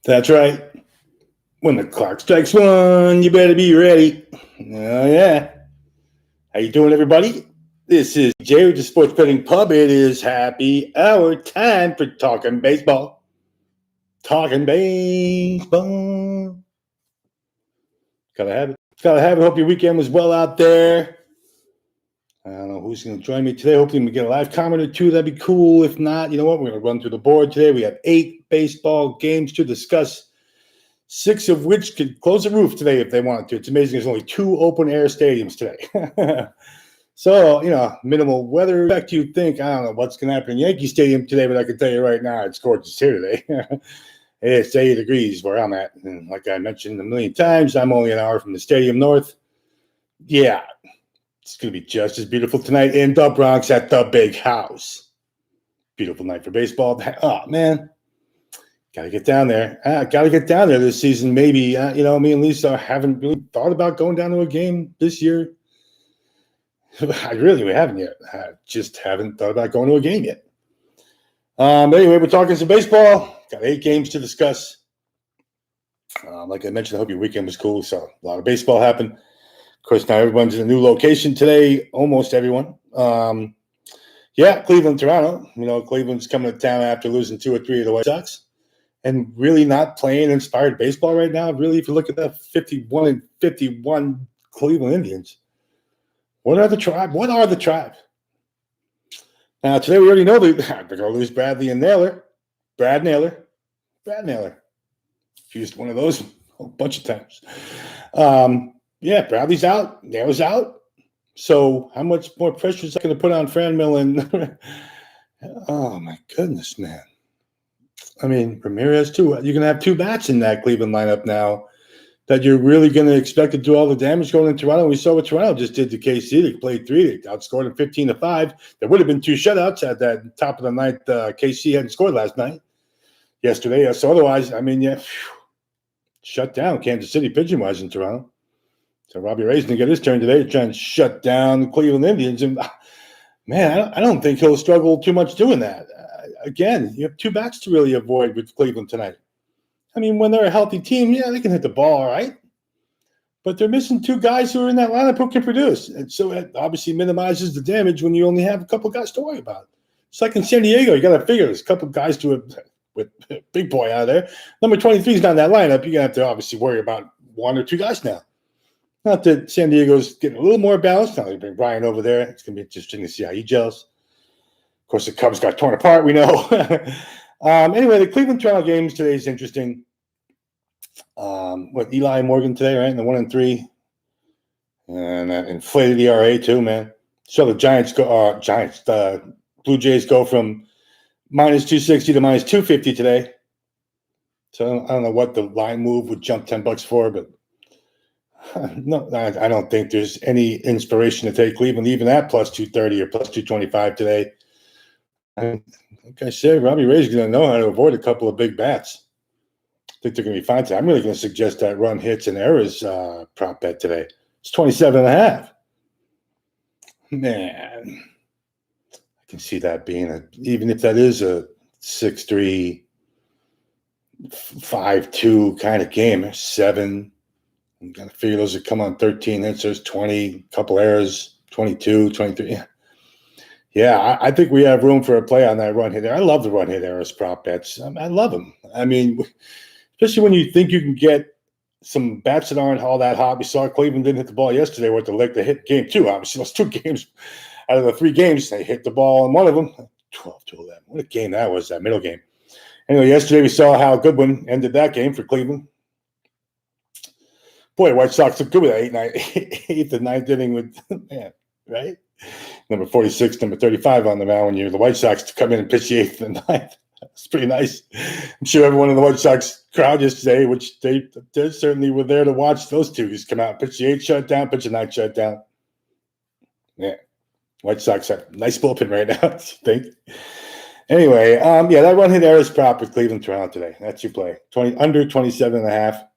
That's right. When the clock strikes one, you better be ready. Oh, yeah. How you doing, everybody? This is Jay with the Sports Betting Pub. It is happy hour time for talking baseball. Talking baseball. Gotta have it. Gotta have it. Hope your weekend was well out there. I don't know who's going to join me today. Hopefully we get a live comment or two. That'd be cool. If not, you know what? We're going to run through the board today. We have 8 baseball games to discuss, 6 of which could close the roof today if they wanted to. It's amazing. There's only 2 open-air stadiums today. So, minimal weather effect, you'd think. I don't know what's going to happen in Yankee Stadium today, but I can tell you right now, it's gorgeous here today. It's 80 degrees where I'm at. And like I mentioned a million times, I'm only an hour from the stadium north. Yeah, it's going to be just as beautiful tonight in the Bronx at the Big House. Beautiful night for baseball. Oh, man. Got to get down there. Got to get down there this season. Maybe, me and Lisa haven't really thought about going down to a game this year. We haven't yet. I just haven't thought about going to a game yet. But anyway, we're talking some baseball. Got 8 games to discuss. Like I mentioned, I hope your weekend was cool. So a lot of baseball happened. Of course, now everyone's in a new location today. Almost everyone. Cleveland, Toronto. Cleveland's coming to town after losing 2 or 3 of the White Sox. And really not playing inspired baseball right now. Really, if you look at the 51 Cleveland Indians, what are the Tribe? Now, today we already know they're going to lose Bradley and Naylor. Brad Naylor. Used one of those a bunch of times. Bradley's out. Naylor's out. So how much more pressure is that going to put on Franmil and oh, my goodness, man. I mean, Ramirez, too. You're going to have 2 bats in that Cleveland lineup now that you're really going to expect to do all the damage going in Toronto. We saw what Toronto just did to KC. They played 3. They outscored them 15-5. There would have been 2 shutouts at that top of the ninth. KC hadn't scored yesterday. So otherwise, shut down Kansas City pitching-wise in Toronto. So Robbie Ray's going to get his turn today, trying to shut down the Cleveland Indians. And, man, I don't think he'll struggle too much doing that. Again, you have 2 bats to really avoid with Cleveland tonight. I mean, when they're a healthy team, they can hit the ball all right. But they're missing 2 guys who are in that lineup who can produce. And so it obviously minimizes the damage when you only have a couple guys to worry about. It's like in San Diego, you got to figure there's a couple guys with big boy out there. Number 23 is not in that lineup. You're going to have to obviously worry about 1 or 2 guys now. Not that San Diego's getting a little more balanced. Now they bring Brian over there. It's going to be interesting to see how he gels. Of course, the Cubs got torn apart, we know. Anyway, the Cleveland-Toronto games today is interesting. Eli Morgan today, right? In the 1-3. And inflated ERA too, man. So the Blue Jays go from -260 to -250 today. So I don't know what the line move would jump $10 for, but no, I don't think there's any inspiration to take Cleveland even at +230 or +225 today. Like I said, Robbie Ray's going to know how to avoid a couple of big bats. I think they're going to be fine today. I'm really going to suggest that run hits and errors prop bet today. It's 27.5. Man, I can see that being even if that is a 6-3, 5-2 kind of game, 7. I'm going to figure those would come on 13 hits. There's 20, couple errors, 22, 23. Yeah, I think we have room for a play on that run hit. I love the run hit errors prop bets. I love them. I mean, especially when you think you can get some bats that aren't all that hot. We saw Cleveland didn't hit the ball yesterday. Went to lick the hit game 2. Obviously, those 2 games out of the 3 games, they hit the ball in one of them. 12-11. What a game that was, that middle game. Anyway, yesterday we saw how Goodwin ended that game for Cleveland. Boy, White Sox look good with that 8th and 9th inning with, man, right? Number 46, number 35 on the mound when you're the White Sox to come in and pitch the 8th and 9th. It's pretty nice. I'm sure everyone in the White Sox crowd yesterday, which they certainly were there to watch those 2 just come out, pitch the 8th shutdown, pitch the 9th shutdown. Yeah, White Sox have a nice bullpen right now, I think. Anyway, that run hit errors prop with Cleveland Toronto today. That's your play. Under 27.5.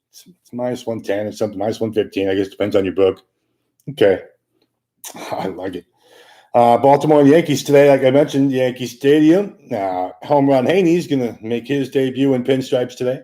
It's -110 or something, -115. I guess depends on your book. Okay. I like it. Baltimore Yankees today, like I mentioned, Yankee Stadium. Home run Haney's going to make his debut in pinstripes today.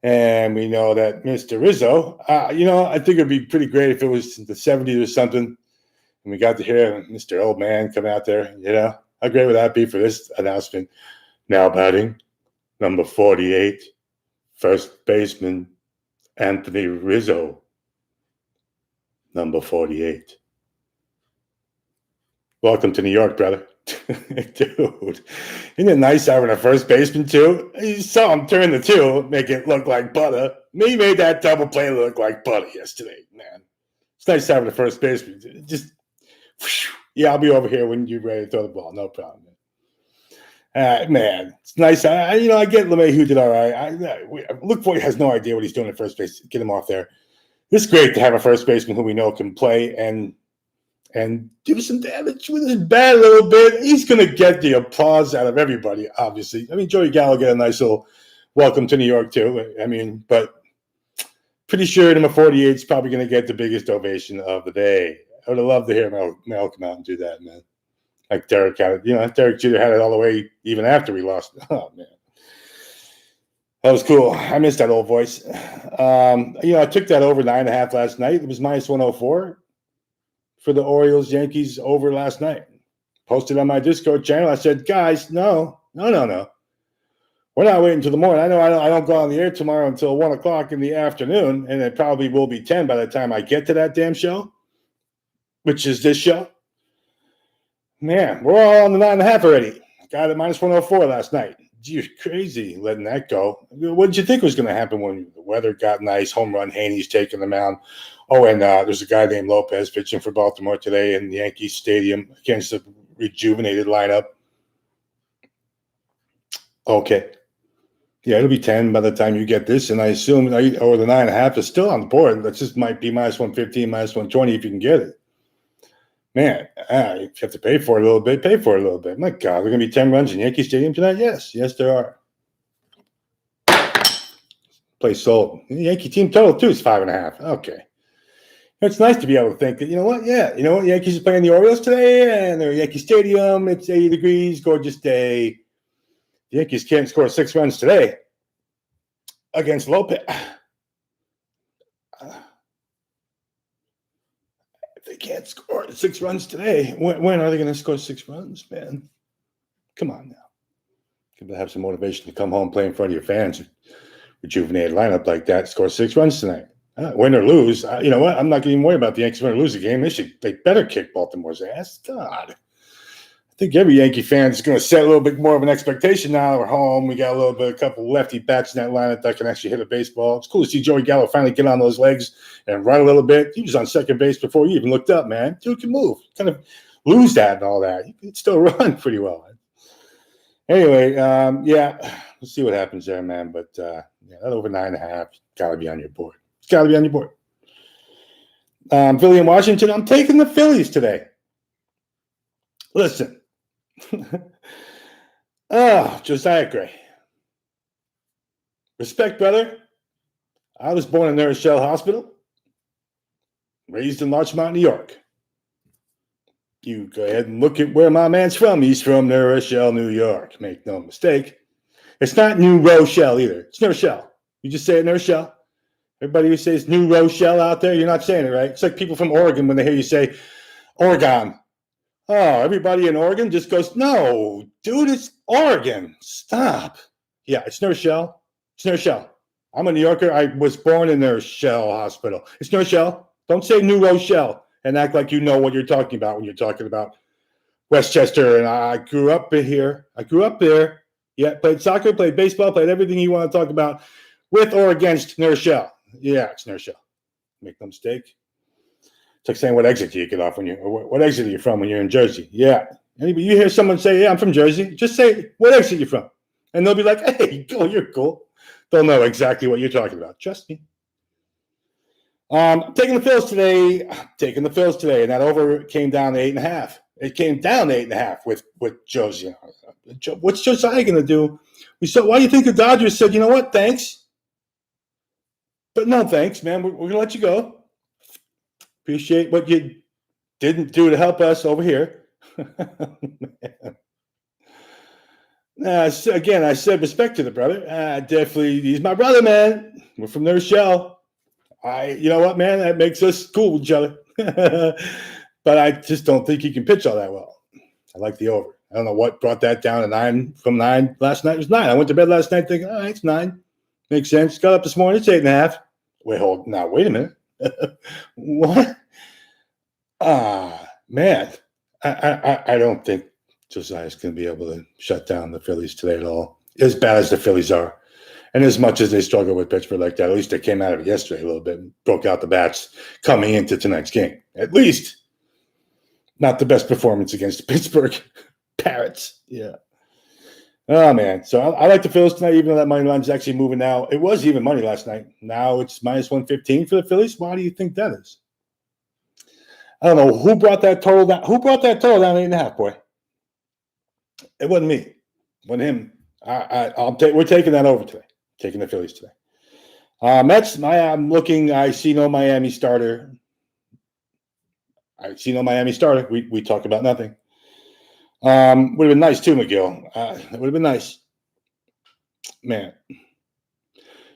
And we know that Mr. Rizzo, I think it would be pretty great if it was the 70s or something. And we got to hear Mr. Old Man come out there. How great would that be for this announcement? Now batting, number 48, first baseman, Anthony Rizzo, number 48. Welcome to New York, brother. Dude, isn't it nice having a first baseman, too? You saw him turn the two, make it look like butter. He made that double play look like butter yesterday, man. It's nice having a first baseman. Just, I'll be over here when you're ready to throw the ball. No problem, man. It's nice. I get LeMahieu did all right. Luke Voigt has no idea what he's doing at first base. Get him off there. It's great to have a first baseman who we know can play and do some damage with his bat a little bit. He's going to get the applause out of everybody, obviously. Joey Gallo get a nice little welcome to New York, too. But pretty sure number 48 is probably going to get the biggest ovation of the day. I would have loved to hear Mel come out and do that, man. Like Derek had it. Derek Jeter had it all the way even after we lost. Oh, man. That was cool. I missed that old voice. I took that over 9.5 last night. It was minus 104. For the Orioles Yankees over last night. Posted on my Discord channel. I said, guys, no. We're not waiting until the morning. I know I don't go on the air tomorrow until 1 o'clock in the afternoon, and it probably will be 10 by the time I get to that damn show, which is this show. Man, we're all on the 9.5 already. Got it minus 104 last night. Gee, crazy letting that go. What did you think was going to happen when the weather got nice? Home run, Haney's taking the mound. Oh, and there's a guy named Lopez pitching for Baltimore today in the Yankee Stadium against a rejuvenated lineup. Okay. Yeah, it'll be 10 by the time you get this, and I assume the 9.5 is still on the board. That just might be minus 115, minus 120 if you can get it. Man, you have to pay for it a little bit. Pay for it a little bit. My God, there are going to be 10 runs in Yankee Stadium tonight? Yes, there are. Place sold. The Yankee team total, too, is 5.5. Okay. It's nice to be able to think that, Yankees are playing the Orioles today, and they're at Yankee Stadium. It's 80 degrees, gorgeous day. The Yankees can't score 6 runs today against Lopez. If they can't score 6 runs today, when are they going to score 6 runs, man? Come on now. You'll have some motivation to come home, play in front of your fans. Rejuvenated lineup like that, score 6 runs tonight. Win or lose, you know what? I'm not going to worry about the Yankees win or lose a game. They better kick Baltimore's ass. God. I think every Yankee fan is going to set a little bit more of an expectation now. We're home. We got a couple lefty bats in that lineup that can actually hit a baseball. It's cool to see Joey Gallo finally get on those legs and run a little bit. He was on second base before you even looked up, man. Dude can move. Kind of lose that and all that. He can still run pretty well. Anyway, we'll see what happens there, man. But that over 9.5 got to be on your board. It's got to be on your board. Philly and Washington. I'm taking the Phillies today. Listen. Josiah Gray. Respect, brother. I was born in New Rochelle Hospital. Raised in Larchmont, New York. You go ahead and look at where my man's from. He's from New Rochelle, New York. Make no mistake. It's not New Rochelle either. It's New Rochelle. You just say it New Rochelle. Everybody who says New Rochelle out there, you're not saying it right. It's like people from Oregon when they hear you say Oregon. Oh, everybody in Oregon just goes, no, dude, it's Oregon. Stop. Yeah, it's New Rochelle. It's New Rochelle. I'm a New Yorker. I was born in New Rochelle Hospital. It's New Rochelle. Don't say New Rochelle and act like you know what you're talking about when you're talking about Westchester. And I grew up here. I grew up there. Yeah, played soccer, played baseball, played everything you want to talk about with or against New Rochelle. Yeah, it's New Rochelle. Make no mistake. It's like saying what exit do you get off what exit are you from when you're in Jersey? Yeah. Anybody, you hear someone say, yeah, I'm from Jersey, just say, what exit are you from? And they'll be like, hey, cool, you're cool. They'll know exactly what you're talking about. Trust me. Taking the Phils today. And that over came down to 8.5. It came down to 8.5 with Josie. What's Josiah going to do? Why do you think the Dodgers said, you know what, thanks? But no thanks, man. We're going to let you go. Appreciate what you didn't do to help us over here. Again, I said respect to the brother. Definitely, he's my brother, man. We're from their shell. You know what, man? That makes us cool with each other. But I just don't think he can pitch all that well. I like the over. I don't know what brought that down to 9 from 9 last night. It was 9. I went to bed last night thinking, all right, it's 9. Makes sense. Got up this morning, it's 8.5. Wait a minute. What? Man. I don't think Josiah's going to be able to shut down the Phillies today at all. As bad as the Phillies are. And as much as they struggle with Pittsburgh like that, at least they came out of it yesterday a little bit and broke out the bats coming into tonight's game. At least. Not the best performance against the Pittsburgh Parrots. Yeah. Oh, man. So I like the Phillies tonight, even though that money line's actually moving now. It was even money last night. Now it's minus 115 for the Phillies. Why do you think that is? I don't know. Who brought that total down? Who brought that total down 8.5, boy? It wasn't me. It wasn't him. We're taking that over today. Taking the Phillies today. Mets, I see no Miami starter. We talk about nothing. Would have been nice too, McGill. It would have been nice. Man. You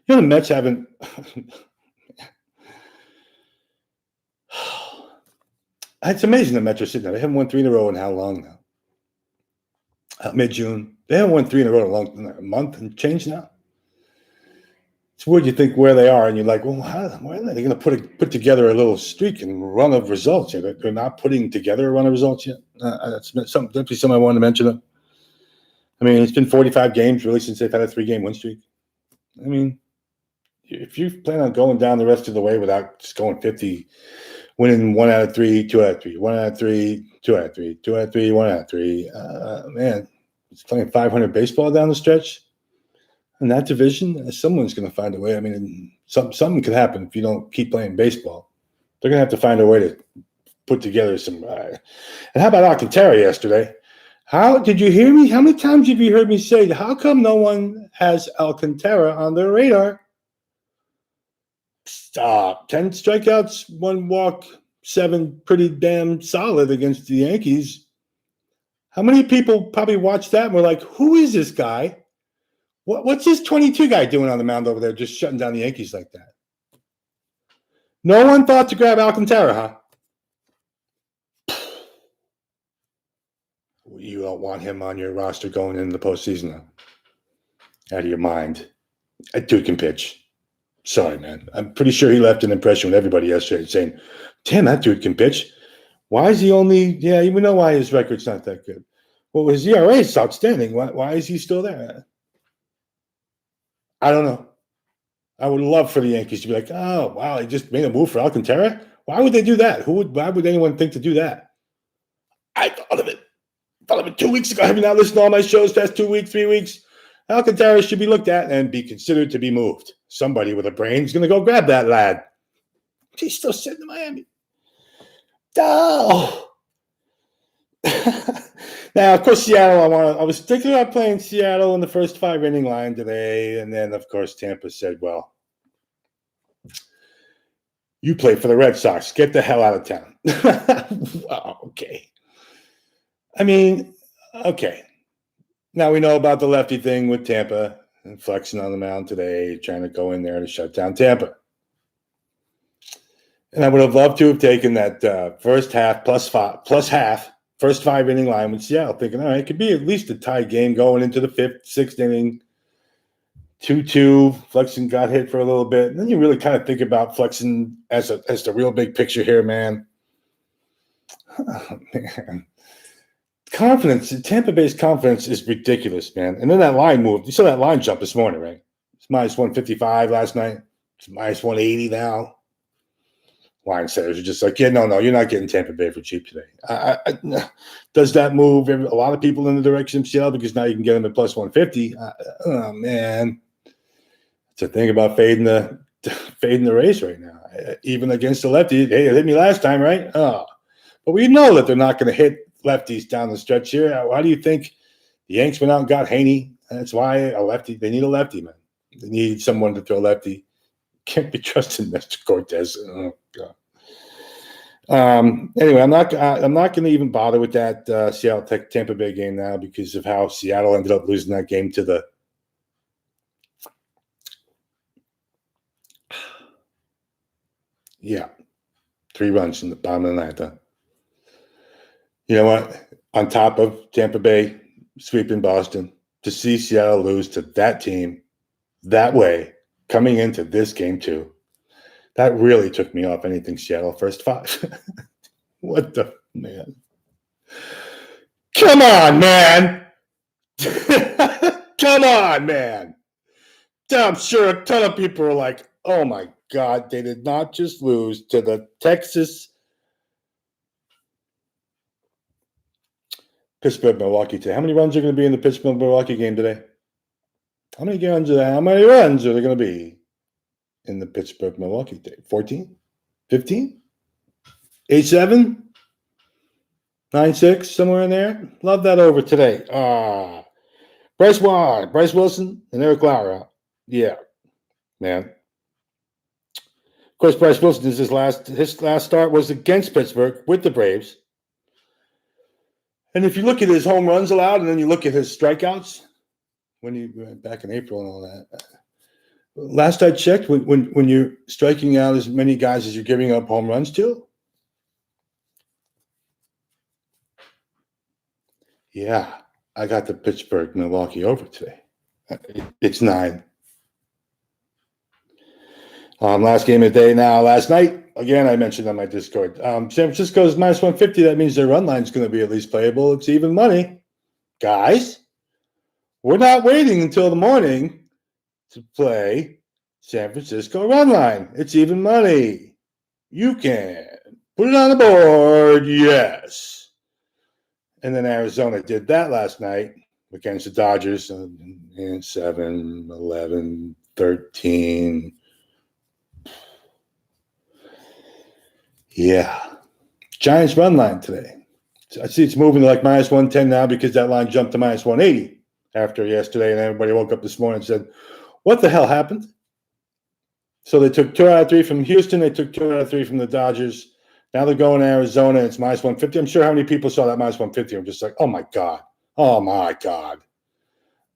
know the Mets haven't it's amazing the Mets are sitting there. They haven't won 3 in a row in how long now? Mid-June. They haven't won 3 in a row in a month and change now. It's weird you think where they are, and you're like, well, why are they going to put together a little streak and run of results? They're not putting together a run of results yet. That's definitely something I wanted to mention. I mean, it's been 45 games really since they've had a 3-game win streak. I mean, if you plan on going down the rest of the way without just going 50, winning 1 out of 3, 2 out of 3, 1 out of 3, 2 out of 3, 2 out of 3, 1 out of 3, man, it's playing 500 baseball down the stretch. In that division, someone's going to find a way. I mean, something could happen if you don't keep playing baseball. They're going to have to find a way to put together some. And how about Alcantara yesterday? How did you hear me? How many times have you heard me say, how come no one has Alcantara on their radar? 10 strikeouts, 1 walk, 7 pretty damn solid against the Yankees. How many people probably watched that and were like, who is this guy? What's this 22 guy doing on the mound over there just shutting down the Yankees like that? No one thought to grab Alcantara, huh? You don't want him on your roster going into the postseason, though. Out of your mind. That dude can pitch. Sorry, man. I'm pretty sure he left an impression with everybody yesterday saying, damn, that dude can pitch. Why is he only – yeah, we know why his record's not that good. Well, his ERA is outstanding. Why is he still there? I don't know. I would love for the Yankees to be like, oh, wow, they just made a move for Alcantara? Why would they do that? Why would anyone think to do that? I thought of it 2 weeks ago. Have you not listened to all my shows past 2 weeks, 3 weeks? Alcantara should be looked at and be considered to be moved. Somebody with a brain is going to go grab that lad. He's still sitting in Miami. Oh. Now, of course, Seattle, I was thinking about playing Seattle in the first 5-inning line today. And then, of course, Tampa said, well, you play for the Red Sox. Get the hell out of town. Wow, okay. I mean, okay. Now we know about the lefty thing with Tampa and flexing on the mound today, trying to go in there to shut down Tampa. And I would have loved to have taken that first half plus half. First 5-inning line with Seattle, thinking, all right, it could be at least a tie game going into the 5th, 6th inning. 2-2. Flexen got hit for a little bit. And then you really kind of think about Flexen as the real big picture here, man. Oh, man. Confidence, Tampa Bay's confidence is ridiculous, man. And then that line moved. You saw that line jump this morning, right? It's minus 155 last night. It's minus 180 now. Line setters are just like, yeah, no, you're not getting Tampa Bay for cheap today. Does that move a lot of people in the direction of Seattle because now you can get them at plus 150? Oh, man. It's a thing about fading the race right now. Even against the lefty. Hey, it hit me last time, right? Oh. But we know that they're not going to hit lefties down the stretch here. Why do you think the Yanks went out and got Haney? That's why they need a lefty, man. They need someone to throw lefty. Can't be trusting Mr. Cortez. Oh, God. Anyway, I'm not going to even bother with that Seattle Tampa Bay game now because of how Seattle ended up losing that game to the. Yeah, 3 runs in the bottom of the ninth. You know what? On top of Tampa Bay sweeping Boston, to see Seattle lose to that team that way coming into this game too, that really took me off anything Seattle first 5. What the man? Come on, man! Come on, man! I'm sure a ton of people are like, oh my God, they did not just lose to the Pittsburgh-Milwaukee today. How many runs are going to be in the Pittsburgh-Milwaukee game today? How many runs are there going to be in the Pittsburgh-Milwaukee day? 14? 15? 8-7? 9-6, somewhere in there? Love that over today. Bryce Wilson, and Eric Lauer. Yeah, man. Of course, Bryce Wilson his last start was against Pittsburgh with the Braves. And if you look at his home runs allowed, and then you look at his strikeouts, back in April and all that. Last I checked, when you're striking out as many guys as you're giving up home runs to, yeah, I got the Pittsburgh-Milwaukee over today. It's 9. Last game of the day now. Last night, again, I mentioned on my Discord. San Francisco's minus 150. That means their run line is going to be at least playable. It's even money. Guys, we're not waiting until the morning to play San Francisco run line. It's even money. You can put it on the board. Yes. And then Arizona did that last night against the Dodgers in 7, 11, 13. Yeah. Giants run line today. I see it's moving to like minus 110 now because that line jumped to minus 180 after yesterday, and everybody woke up this morning and said, what the hell happened? So they took 2 out of 3 from Houston. They took 2 out of 3 from the Dodgers. Now they're going to Arizona. It's minus 150. I'm sure how many people saw that minus 150 and were just like, oh, my God. Oh, my God.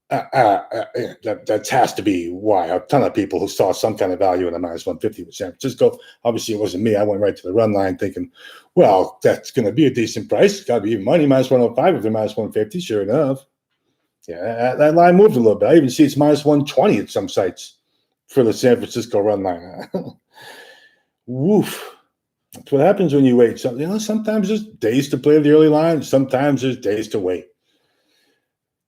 That has to be why. A ton of people who saw some kind of value in the minus 150 with San Francisco. Obviously, it wasn't me. I went right to the run line thinking, well, that's going to be a decent price. It's got to be even money, minus 105 if they're minus 150. Sure enough. Yeah, that line moved a little bit. I even see it's minus 120 at some sites for the San Francisco run line. Woof. That's what happens when you wait. So, sometimes there's days to play the early line. Sometimes there's days to wait.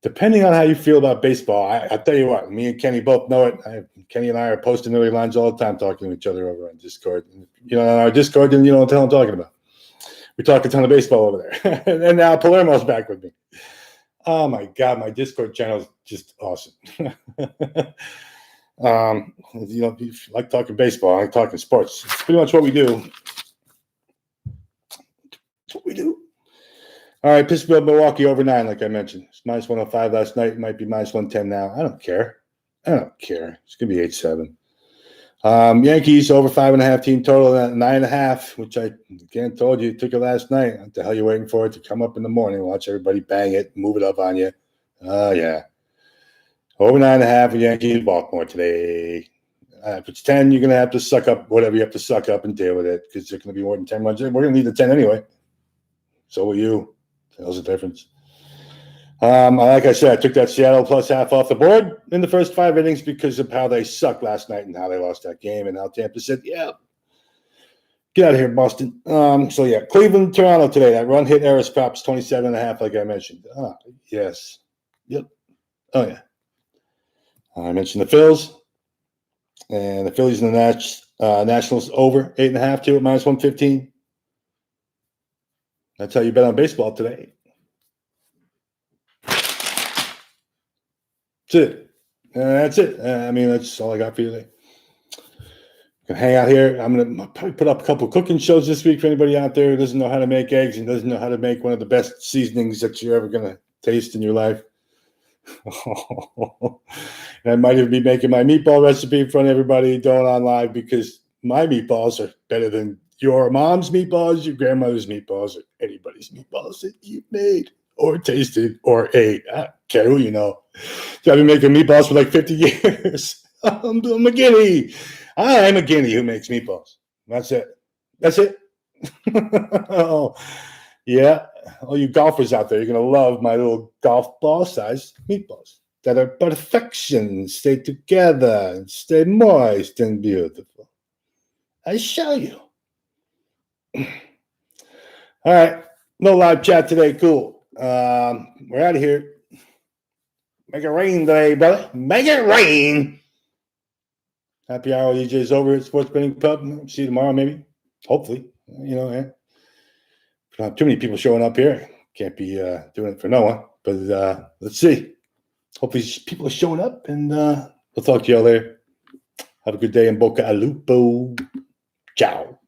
Depending on how you feel about baseball, I tell you what, me and Kenny both know it. Kenny and I are posting early lines all the time, talking to each other over on Discord. On our Discord, then you know what the hell I'm talking about. We talk a ton of baseball over there. And now Palermo's back with me. Oh, my God, my Discord channel is just awesome. If you like talking baseball, I like talking sports. It's pretty much what we do. That's what we do. All right, Pittsburgh, Milwaukee over 9, like I mentioned. It's minus 105 last night. It might be minus 110 now. I don't care. It's going to be 8-7. Yankees over 5.5 team total at 9.5, which I again told you took it last night. What the hell are you waiting for it to come up in the morning? Watch everybody bang it, move it up on you. Yeah. Over 9.5 for Yankees, Baltimore today. If it's 10, you're going to have to suck up whatever you have to suck up and deal with it because there's going to be more than 10 runs. We're going to need the 10 anyway. So will you. There's a difference. Like I said, I took that Seattle plus half off the board in the first 5 innings because of how they sucked last night and how they lost that game. And how Tampa said, yeah, get out of here, Boston. Cleveland, Toronto today. That run hit Eris Pops 27.5, like I mentioned. Yes. Yep. Oh, yeah. I mentioned the Phils. And the Phillies and the Nationals over 8.5 too at minus 115. That's how you bet on baseball today. That's it. That's all I got for you today. Can hang out here. I'm going to probably put up a couple cooking shows this week for anybody out there who doesn't know how to make eggs and doesn't know how to make one of the best seasonings that you're ever going to taste in your life. I might even be making my meatball recipe in front of everybody going on live because my meatballs are better than your mom's meatballs, your grandmother's meatballs, or anybody's meatballs that you've made or tasted or ate. I don't care who you know. So I've been making meatballs for like 50 years. I'm a guinea. I'm a guinea who makes meatballs. That's it. That's it. Oh, yeah. All you golfers out there, you're going to love my little golf ball sized meatballs that are perfection, stay together, and stay moist and beautiful. I show you. All right. No live chat today. Cool. We're out of here. Make it rain today, brother. Make it rain. Happy hour DJ's over at Sports Betting Pub. See you tomorrow, maybe. Hopefully. You know, yeah. Not too many people showing up here. Can't be doing it for no one. But let's see. Hopefully people are showing up, and we'll talk to y'all later. Have a good day in Boca Alupo. Ciao.